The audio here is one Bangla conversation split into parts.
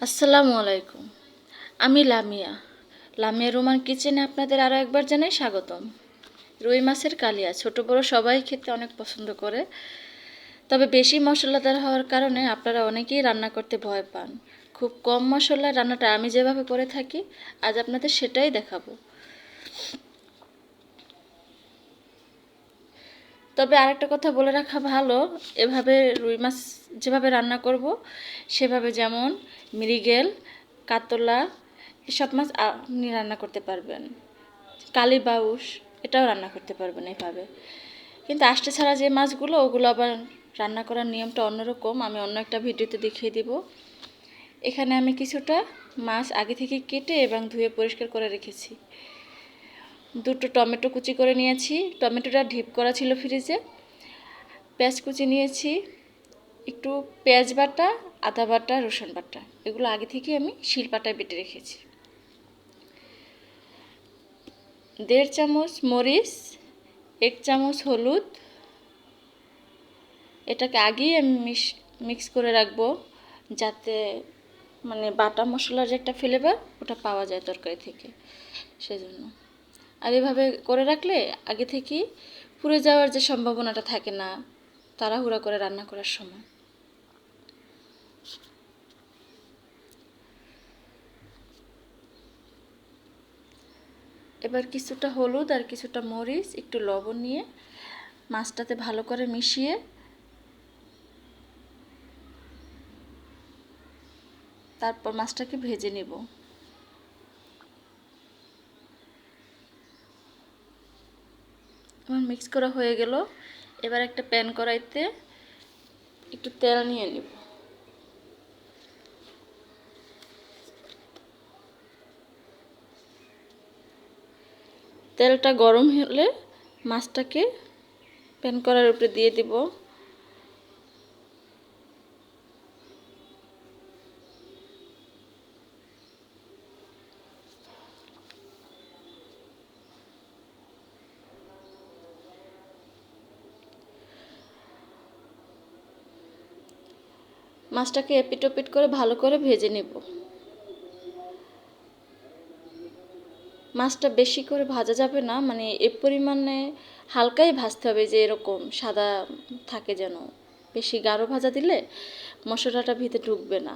আসসালামু আলাইকুম। আমি লামিয়া। লামিয়া রোমান কিচেনে আপনাদের আরও একবার জানাই স্বাগতম। রুই মাছের কালিয়া ছোট বড় সবাই খেতে অনেক পছন্দ করে, তবে বেশি মশলাদার হওয়ার কারণে আপনারা অনেকেই রান্না করতে ভয় পান। খুব কম মশলায় রান্নাটা আমি যেভাবে করে থাকি, আজ আপনাদের সেটাই দেখাবো। তবে আরেকটা কথা বলে রাখা ভালো, এভাবে রুই মাছ যেভাবে রান্না করব সেভাবে, যেমন মৃগেল, কাতলা, এসব মাছ আপনি রান্না করতে পারবেন। কালীবাউস এটাও রান্না করতে পারবেন এভাবে। কিন্তু আষ্টে ছাড়া যে মাছগুলো, ওগুলো আবার রান্না করার নিয়মটা অন্যরকম, আমি অন্য একটা ভিডিওতে দেখিয়ে দিব। এখানে আমি কিছুটা মাছ আগে থেকে কেটে এবং ধুয়ে পরিষ্কার করে রেখেছি। দুটো টমেটো কুচি করে নিয়েছি, টমেটোটা ঢিপ করা ছিল ফ্রিজে। পেঁয়াজ কুচি নিয়েছি, একটু পেঁয়াজ বাটা, আদা বাটা, রসুন বাটা, এগুলো আগে থেকে আমি শিলপাটায় বেটে রেখেছি। 1.5 চামচ মরিচ, 1 চামচ হলুদ, এটাকে আগেই আমি মিক্স করে রাখবো, যাতে মানে বাটা মশলার যে একটা ফ্লেভার ওটা পাওয়া যায় তরকারি থেকে, সেজন্য। আর এভাবে করে রাখলে আগে থেকেই পুড়ে যাওয়ার যে সম্ভাবনাটা থাকে না তাড়াহুড়া করে রান্না করার সময়। এবার কিছুটা হলুদ আর কিছুটা মরিচ, একটু লবণ নিয়ে মাছটাতে ভালো করে মিশিয়ে তারপর মাছটাকে ভেজে নেব। আমার মিক্স করা হয়ে গেল। এবার একটা প্যান কড়াইতে একটু তেল নিয়ে নেব। তেলটা গরম হলে মাছটাকে প্যান কড়াইয়ের উপরে দিয়ে দিব। মাছটাকে এপিট ওপিট করে ভালো করে ভেজে নেব। মাছটা বেশি করে ভাজা যাবে না, মানে এ পরিমাণে হালকাই ভাজতে হবে, যে এরকম সাদা থাকে যেন। বেশি গাঢ় ভাজা দিলে মশলাটা ভিতরে ঢুকবে না।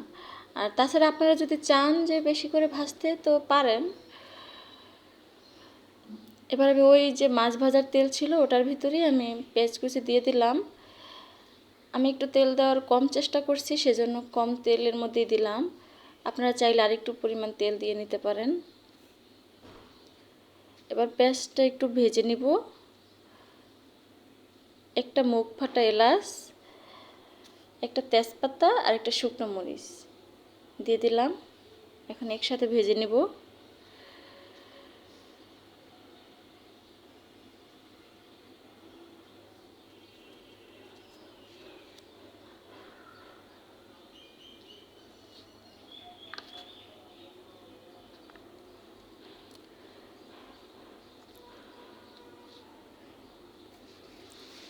আর তাছাড়া আপনারা যদি চান যে বেশি করে ভাজতে, তো পারেন। এবার আমি ওই যে মাছ ভাজার তেল ছিল ওটার ভিতরেই আমি পেঁয়াজ কুচি দিয়ে দিলাম। আমি একটু তেল দেওয়ার কম চেষ্টা করছি, সেজন্য কম তেলের মধ্যেই দিলাম। আপনারা চাইলে আরেকটু পরিমাণ তেল দিয়ে নিতে পারেন। এবার পেঁয়াজটা একটু ভেজে নিব। একটা মুখ ফাটা এলাচ, একটা তেজপাতা আর একটা শুকনো মরিচ দিয়ে দিলাম। এখন একসাথে ভেজে নেব।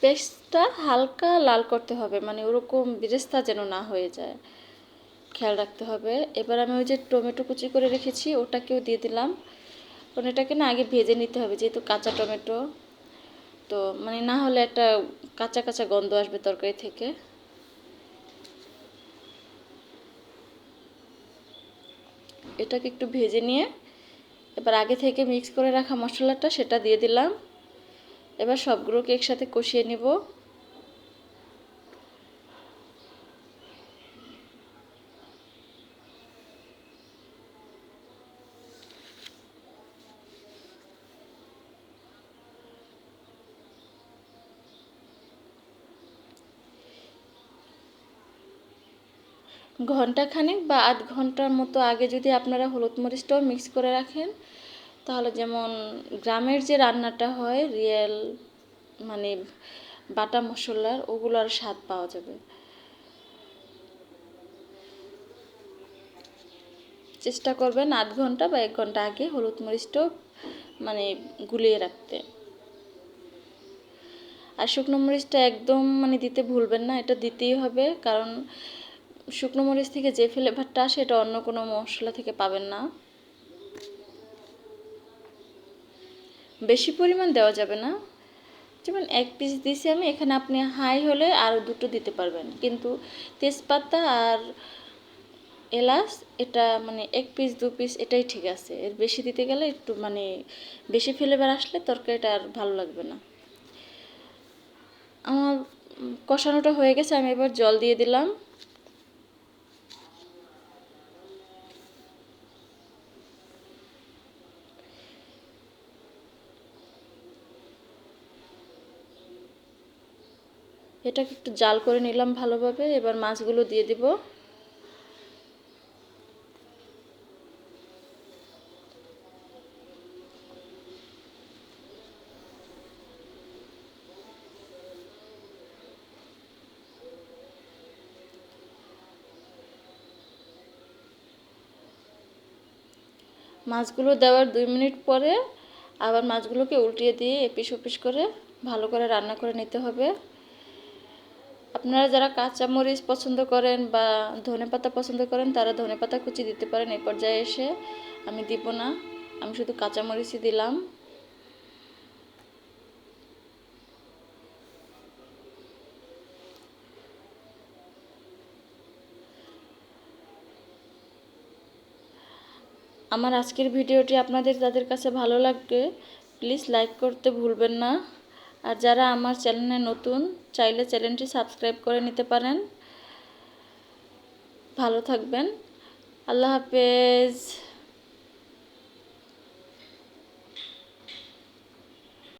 পেস্টটা হালকা লাল করতে হবে, মানে ওরকম বেরেস্তা যেন না হয়ে যায়, খেয়াল রাখতে হবে। এবার আমি ওই যে টমেটো কুচি করে রেখেছি ওটাকেও দিয়ে দিলাম। কারণ এটাকে না আগে ভেজে নিতে হবে, যেহেতু কাঁচা টমেটো, তো মানে না হলে একটা কাঁচা কাঁচা গন্ধ আসবে তরকারি থেকে। এটাকে একটু ভেজে নিয়ে এবার আগে থেকে মিক্স করে রাখা মশলাটা সেটা দিয়ে দিলাম। এবার সবগুলোকে একসাথে কষিয়ে নিব। ঘন্টাখানেক বা আধ ঘন্টার মতো আগে যদি আপনারা হলুদ মরিচটাও মিক্স করে রাখেন, তাহলে যেমন গ্রামের যে রান্নাটা হয় রিয়েল, মানে বাটা মশলার, ওগুলোর স্বাদ পাওয়া যাবে। চেষ্টা করবেন আধ ঘন্টা বা 1 ঘন্টা আগে হলুদ মরিচটাও মানে গুলিয়ে রাখতে। আর শুকনো মরিচটা একদম মানে দিতে ভুলবেন না, এটা দিতেই হবে, কারণ শুকনো মরিচ থেকে যে ফ্লেভারটা আসে এটা অন্য কোনো মশলা থেকে পাবেন না। বেশি পরিমাণ দেওয়া যাবে না, যেমন 1 পিস দিছি আমি, এখানে আপনি হাই হলে আরও 2টো দিতে পারবেন, কিন্তু তেজপাতা আর এলাচ এটা মানে 1 পিস 2 পিস এটাই ঠিক আছে। এর বেশি দিতে গেলে একটু মানে বেশি ফ্লেভার আসলে তরকারিটা আর ভালো লাগবে না। আমার কষানোটা হয়ে গেছে, আমি এবার জল দিয়ে দিলাম। এটাকে একটু জাল করে নিলাম ভালোভাবে। এবার মাছগুলো দিয়ে দিব। মাছগুলো দেওয়ার 2 মিনিট পরে আবার মাছগুলোকে উল্টিয়ে দিয়ে এপিস ওপিস করে ভালো করে রান্না করে নিতে হবে। আপনারা যারা কাঁচা মরিচ পছন্দ করেন বা ধনেপাতা পছন্দ করেন তারা ধনেপাতা কুচি দিতে পারেন। এই পর্যায়ে এসে আমি দিব না, আমি শুধু কাঁচা মরিচই দিলাম। আমার আজকের ভিডিওটি আপনাদের যাদের কাছে ভালো লাগবে প্লিজ লাইক করতে ভুলবেন না। আর যারা আমার চ্যানেলে নতুন চাইলে চ্যানেলটি সাবস্ক্রাইব করে নিতে পারেন। ভালো থাকবেন। আল্লাহ হাফেজ।